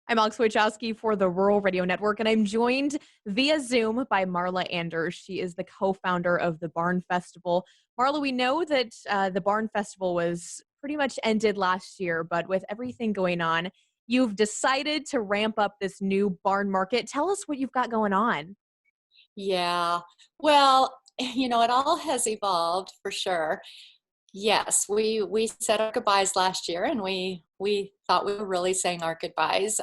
I'm Alex Wojcicki for the Rural Radio Network, and I'm joined via Zoom by Marla Anders. She is the co-founder of the Barn Festival. Marla, we know that the Barn Festival was pretty much ended last year, but with everything going on, you've decided to ramp up this new barn market. Tell us what you've got going on. Yeah. Well, it all has evolved for sure. Yes, we said our goodbyes last year, and we thought we were really saying our goodbyes.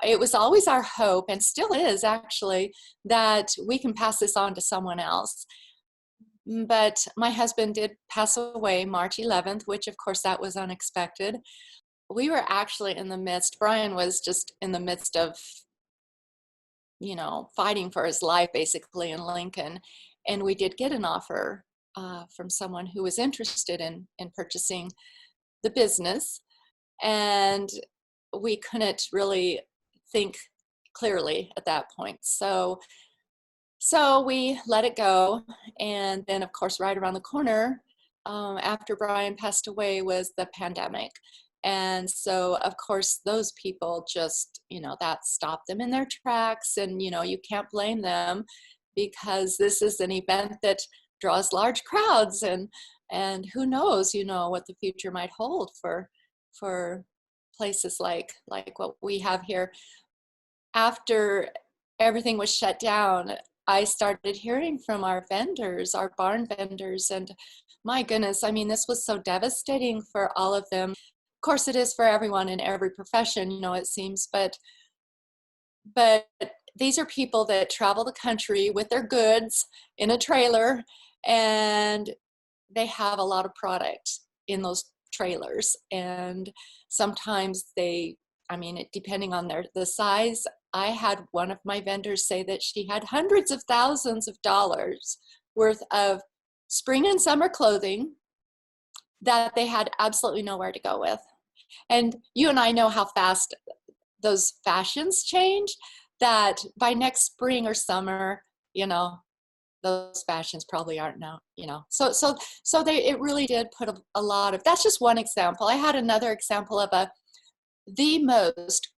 It was always our hope, and still is actually, that we can pass this on to someone else. But my husband did pass away March 11th, which of course that was unexpected. We were actually in the midst, Brian was just in the midst of fighting for his life basically in Lincoln. And we did get an offer from someone who was interested in purchasing the business. And we couldn't really think clearly at that point. So we let it go. And then, of course, right around the corner, after Brian passed away, was the pandemic. And so, of course, those people just, that stopped them in their tracks. And, you can't blame them, because this is an event that draws large crowds. And who knows, what the future might hold for places like what we have here. After everything was shut down, I started hearing from our vendors, our barn vendors, and my goodness, I mean, this was so devastating for all of them. Of course, it is for everyone in every profession, it seems, but these are people that travel the country with their goods in a trailer, and they have a lot of product in those trailers. And sometimes depending on the size, I had one of my vendors say that she had hundreds of thousands of dollars worth of spring and summer clothing that they had absolutely nowhere to go with. And you and I know how fast those fashions change, that by next spring or summer, those fashions probably aren't now, it really did put a lot of, that's just one example. I had another example of the most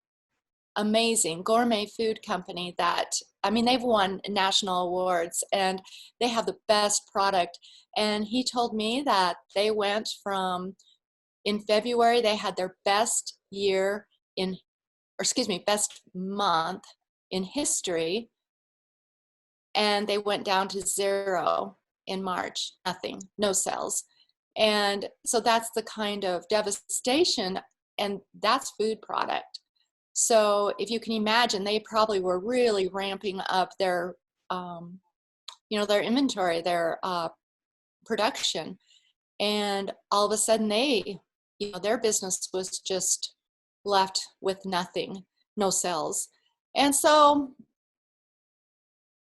amazing gourmet food company that, they've won national awards and they have the best product. And he told me that they went from, in February, they had their best best month in history. And they went down to 0 in March, nothing, no sales. And so that's the kind of devastation, and that's food product. So if you can imagine, they probably were really ramping up their, their inventory, their production. And all of a sudden their business was just left with nothing, no sales. And so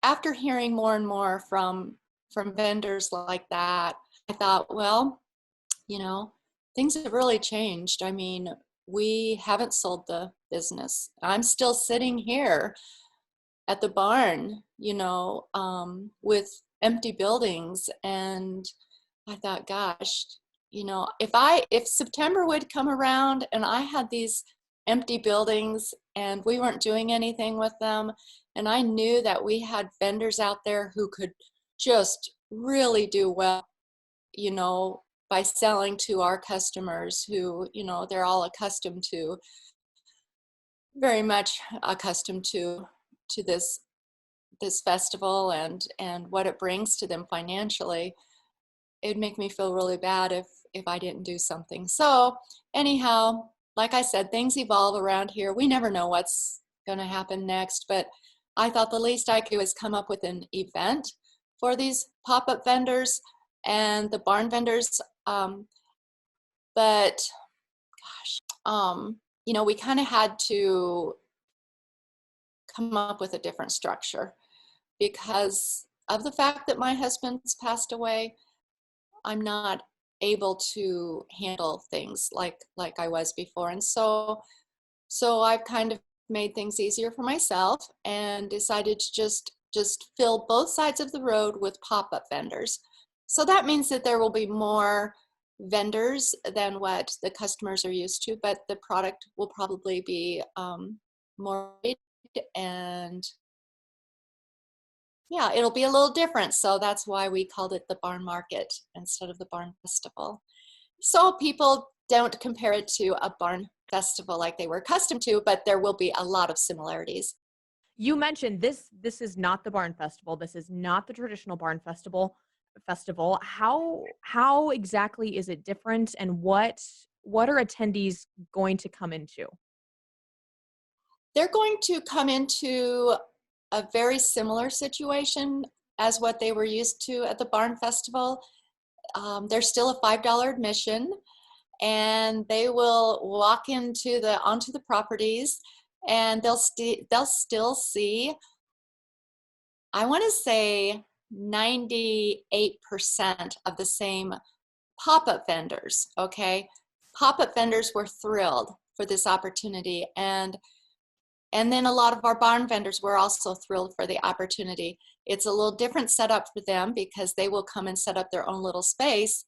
after hearing more and more from vendors like that, I thought, well, things have really changed. We haven't sold the business. I'm still sitting here at the barn, with empty buildings. And I thought, gosh, if September would come around and I had these empty buildings and we weren't doing anything with them, and I knew that we had vendors out there who could just really do well, by selling to our customers who, they're all very much accustomed to this festival and what it brings to them financially. It'd make me feel really bad if I didn't do something. So anyhow, like I said, things evolve around here. We never know what's going to happen next, but I thought the least I could do is come up with an event for these pop-up vendors and the barn vendors. But gosh, we kind of had to come up with a different structure because of the fact that my husband's passed away. I'm not able to handle things like I was before. And so I've kind of made things easier for myself and decided to just fill both sides of the road with pop-up vendors. So that means that there will be more vendors than what the customers are used to, but the product will probably be more, and yeah, it'll be a little different. So that's why we called it the barn market instead of the barn festival. So people don't compare it to a barn festival like they were accustomed to, but there will be a lot of similarities. You mentioned this is not the barn festival. This is not the traditional barn festival. How exactly is it different, and what are attendees going to come into? They're going to come into a very similar situation as what they were used to at the barn festival. There's still a $5 admission, and they will walk onto the properties, and they'll still see, I want to say, 98% of the same pop-up vendors. Okay, pop-up vendors were thrilled for this opportunity, and then a lot of our barn vendors were also thrilled for the opportunity. It's a little different setup for them because they will come and set up their own little space.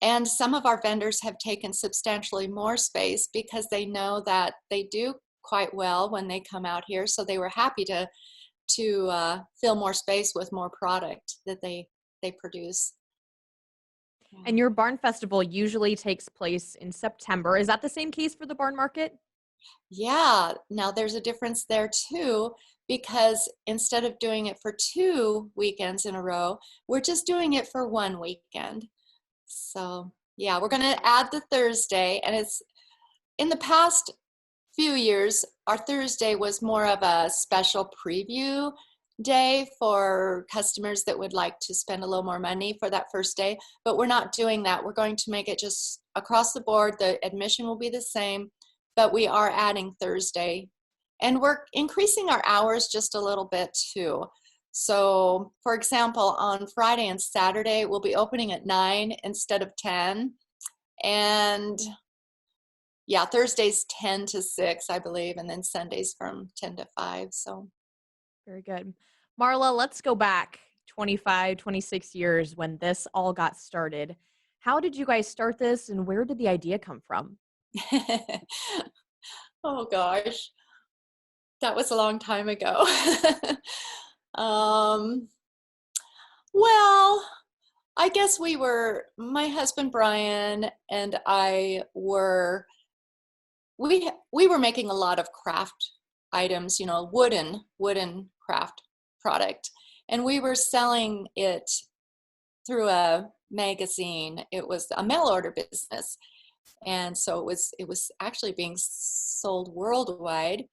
And some of our vendors have taken substantially more space because they know that they do quite well when they come out here. So they were happy to fill more space with more product that they produce. And your barn festival usually takes place in September. Is that the same case for the barn market? Yeah, now there's a difference there too, because instead of doing it for 2 weekends in a row, we're just doing it for 1 weekend. So yeah, we're going to add the Thursday, and it's in the past few years, our Thursday was more of a special preview day for customers that would like to spend a little more money for that first day, but we're not doing that. We're going to make it just across the board. The admission will be the same, but we are adding Thursday, and we're increasing our hours just a little bit too. So for example, on Friday and Saturday, we'll be opening at 9 instead of 10. And yeah, Thursday's 10 to 6, I believe, and then Sundays from 10 to 5. So Very good. Marla, let's go back 25, 26 years when this all got started. How did you guys start this, and where did the idea come from? oh gosh, that was a long time ago. um, well, I guess my husband Brian and I we were making a lot of craft items, wooden craft product, and we were selling it through a magazine. It was a mail order business, and so it was actually being sold worldwide.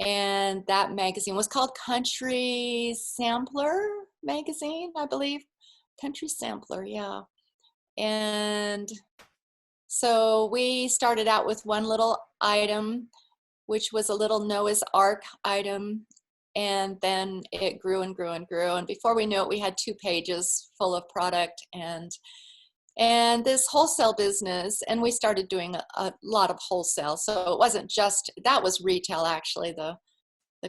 And that magazine was called Country Sampler magazine, I believe. Country Sampler, yeah. And so we started out with one little item, which was a little Noah's Ark item, and then it grew and grew and grew. And before we knew it, we had 2 pages full of product and this wholesale business, and we started doing a lot of wholesale. So it wasn't just, that was retail actually, the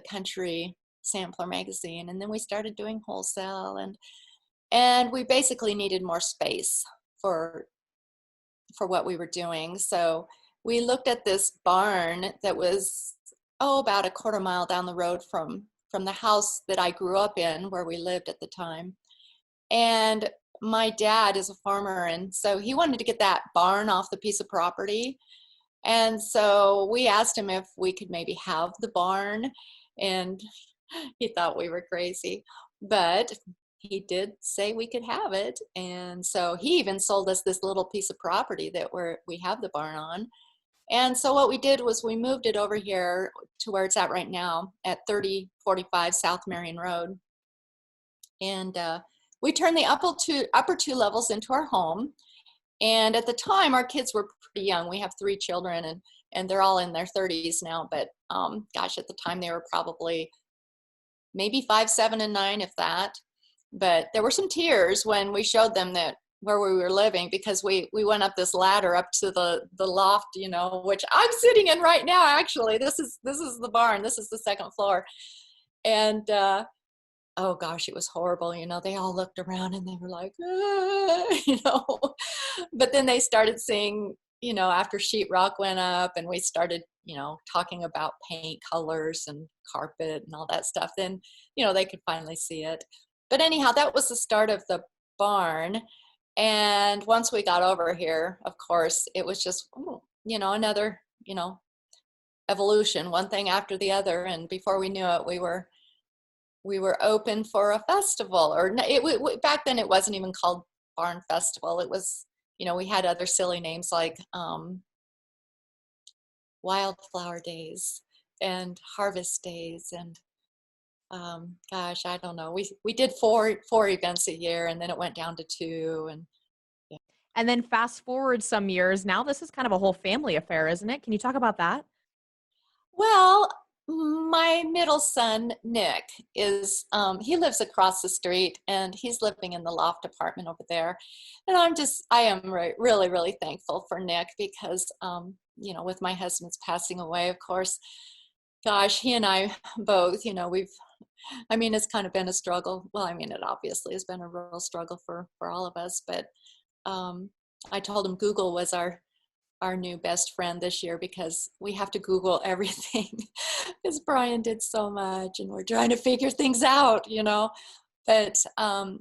Country Sampler magazine, and then we started doing wholesale, and we basically needed more space for what we were doing. So we looked at this barn that was about a quarter mile down the road from the house that I grew up in, where we lived at the time. And my dad is a farmer, and so he wanted to get that barn off the piece of property. And so we asked him if we could maybe have the barn, and he thought we were crazy, but he did say we could have it. And so he even sold us this little piece of property that we have the barn on. And so what we did was we moved it over here to where it's at right now at 3045 South Marion Road. And we turned the upper two levels into our home. And at the time, our kids were pretty young. We have 3 children, and they're all in their 30s now. But gosh, at the time, they were probably maybe 5, 7, and 9, if that. But there were some tears when we showed them that where we were living, because we went up this ladder up to the loft, which I'm sitting in right now. Actually, this is the barn. This is the 2nd floor, and oh gosh, it was horrible. They all looked around and they were like, "Ah," but then they started seeing, after sheetrock went up and we started, talking about paint colors and carpet and all that stuff, then, they could finally see it. But anyhow, that was the start of the barn. And once we got over here, of course, it was just, another, evolution, one thing after the other. And before we knew it, we were open for a festival, or back then it wasn't even called Barn Festival. It was, we had other silly names like Wildflower Days and Harvest Days, and gosh, I don't know. We did four events a year, and then it went down to two, and yeah. And then fast forward some years, now this is kind of a whole family affair, isn't it? Can you talk about that? Well, my middle son, Nick, he lives across the street and he's living in the loft apartment over there. And I am really, really thankful for Nick because, with my husband's passing away, of course, gosh, he and I both, it's kind of been a struggle. Well, it obviously has been a real struggle for all of us, but I told him Google was our new best friend this year because we have to Google everything because Brian did so much and we're trying to figure things out. But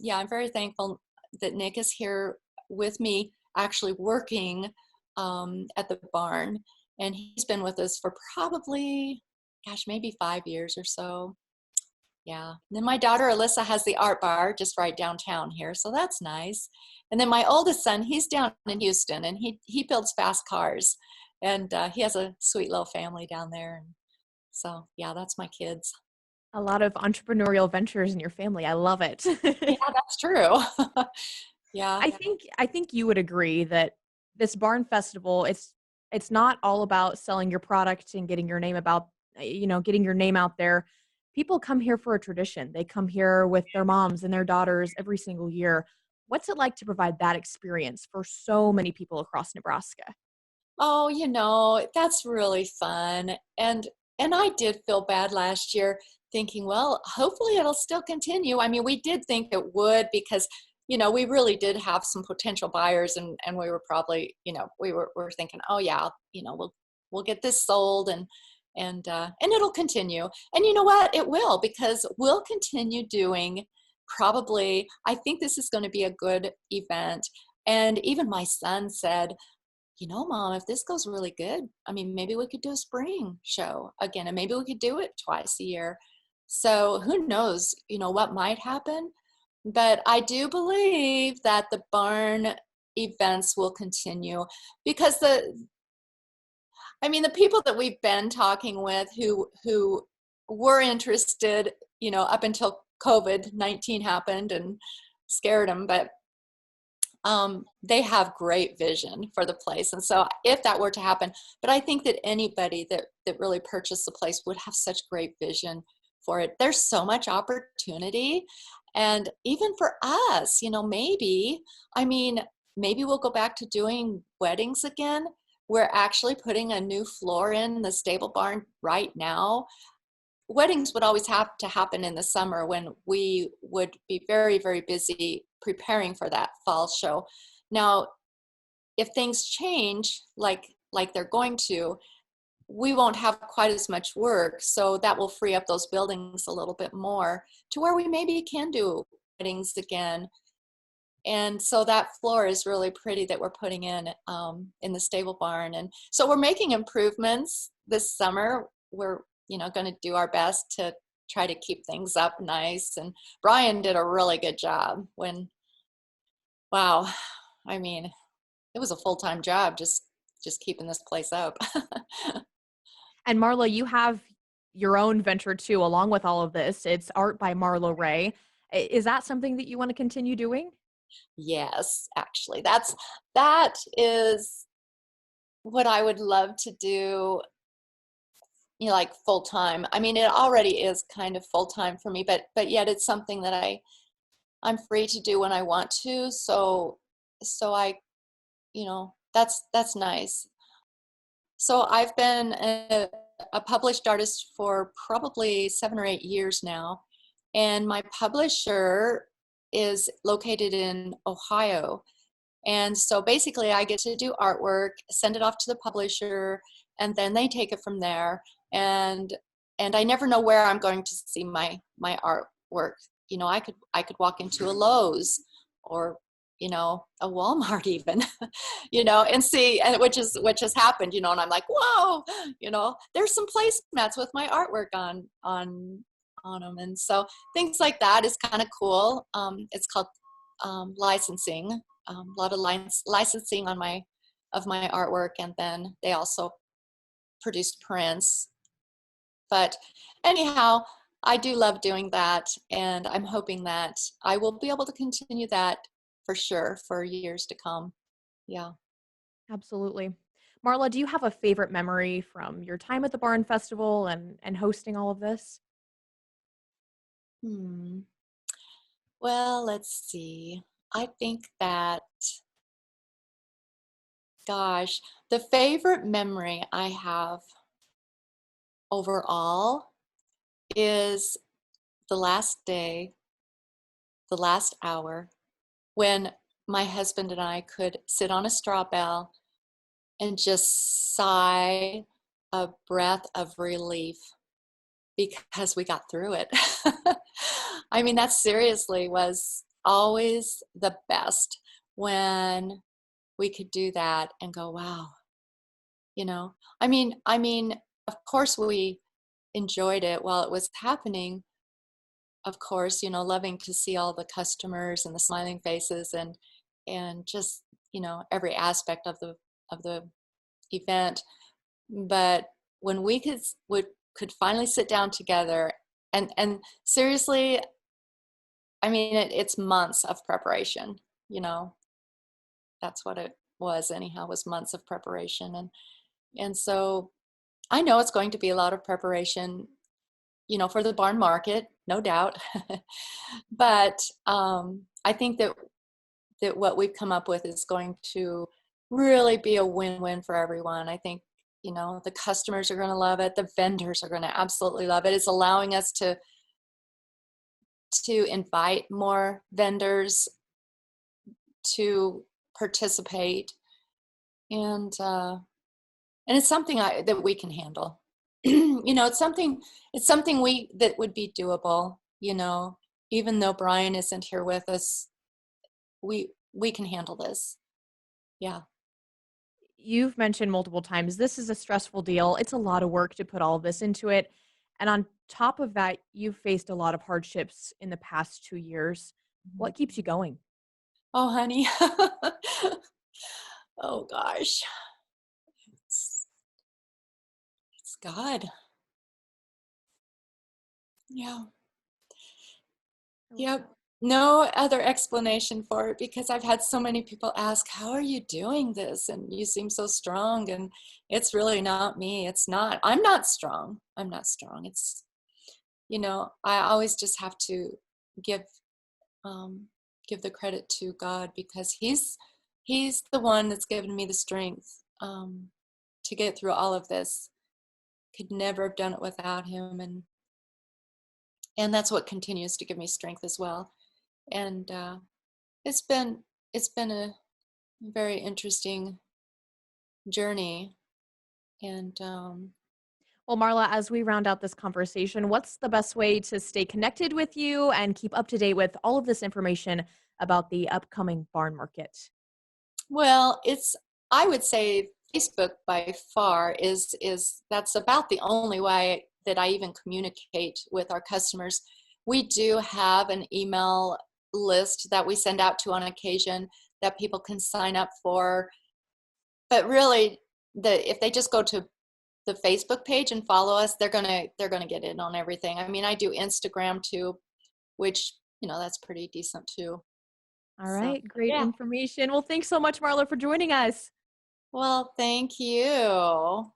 yeah, I'm very thankful that Nick is here with me actually working at the barn. And he's been with us for probably, gosh, maybe 5 years or so. Yeah. And then my daughter Alyssa has the art bar just right downtown here, so that's nice. And then my oldest son, he's down in Houston, and he builds fast cars, and he has a sweet little family down there. And so yeah, that's my kids. A lot of entrepreneurial ventures in your family. I love it. Yeah, that's true. Yeah. I think you would agree that this barn festival, it's not all about selling your product and getting your name about getting your name out there. People come here for a tradition. They come here with their moms and their daughters every single year. What's it like to provide that experience for so many people across Nebraska? Oh, that's really fun. And I did feel bad last year thinking, well, hopefully it'll still continue. We did think it would because, we really did have some potential buyers and we were probably, we're thinking, oh yeah, we'll get this sold and it'll continue. And you know what? It will, because we'll continue doing probably, I think this is going to be a good event. And even my son said, Mom, if this goes really good, maybe we could do a spring show again, and maybe we could do it twice a year. So who knows, what might happen. But I do believe that the barn events will continue because the people that we've been talking with who were interested, up until COVID-19 happened and scared them, but they have great vision for the place. And so if that were to happen, but I think that anybody that really purchased the place would have such great vision for it. There's so much opportunity. And even for us, maybe we'll go back to doing weddings again. We're actually putting a new floor in the stable barn right now. Weddings would always have to happen in the summer when we would be very, very busy preparing for that fall show. Now, if things change like they're going to, we won't have quite as much work. So that will free up those buildings a little bit more to where we maybe can do weddings again. And so that floor is really pretty that we're putting in the stable barn. And so we're making improvements this summer. We're going to do our best to try to keep things up nice. And Brian did a really good job wow, it was a full-time job just keeping this place up. And Marla, you have your own venture too, along with all of this. It's Art by Marla Rhea. Is that something that you want to continue doing? Yes, actually, that is what I would love to do, like full time. It already is kind of full time for me, but yet it's something that I'm free to do when I want to. So I, that's nice. So I've been a published artist for probably 7 or 8 years now. and my publisher is located in Ohio. And so basically I get to do artwork, send it off to the publisher, and then they take it from there. And I never know where I'm going to see my artwork. I could walk into a Lowe's or a Walmart even, and see, and which has happened, and I'm like, whoa, there's some placemats with my artwork on them. And so things like that is kind of cool. It's called licensing. A lot of licensing of my artwork, and then they also produced prints. But anyhow, I do love doing that, and I'm hoping that I will be able to continue that for sure for years to come. Yeah. Absolutely. Marla, do you have a favorite memory from your time at the Barn Festival and hosting all of this? Hmm. Well, let's see. I think that, gosh, the favorite memory I have overall is the last day, the last hour, when my husband and I could sit on a straw bale and just sigh a breath of relief because we got through it. I mean, that seriously was always the best when we could do that and go, wow, I mean, of course we enjoyed it while it was happening. Of course, loving to see all the customers and the smiling faces and just, every aspect of the event. But when we could finally sit down together and seriously, I mean, it's months of preparation, you know. That's what it was anyhow, was months of preparation. And so I know it's going to be a lot of preparation, for the barn market, no doubt. But I think that what we've come up with is going to really be a win-win for everyone. I think, the customers are going to love it. The vendors are going to absolutely love it. It's allowing us to invite more vendors to participate, and it's something that we can handle. It's something that would be doable. Even though Brian isn't here with us, we can handle this. Yeah. You've mentioned multiple times this is a stressful deal. It's a lot of work to put all of this into it. And on top of that, you've faced a lot of hardships in the past 2 years. What keeps you going? Oh, honey. Oh gosh. It's, it's God. Yeah. I love Yep. that. No other explanation for it, because I've had so many people ask, how are you doing this? And you seem so strong. And it's really not me. It's not. I'm not strong. I'm not strong. I always just have to give um, give the credit to God, because He's the one that's given me the strength to get through all of this. Could never have done it without Him, and that's what continues to give me strength as well. And it's been a very interesting journey. And Well, Marla, as we round out this conversation, what's the best way to stay connected with you and keep up to date with all of this information about the upcoming barn market? well, I would say Facebook by far is that's about the only way that I even communicate with our customers. We do have an email list that we send out to on occasion that people can sign up for, but really, if they just go to the Facebook page and follow us, they're gonna get in on everything. I mean, I do Instagram too, which that's pretty decent too. All So right, great yeah. information. Well, thanks so much, Marla, for joining us. Well, thank you.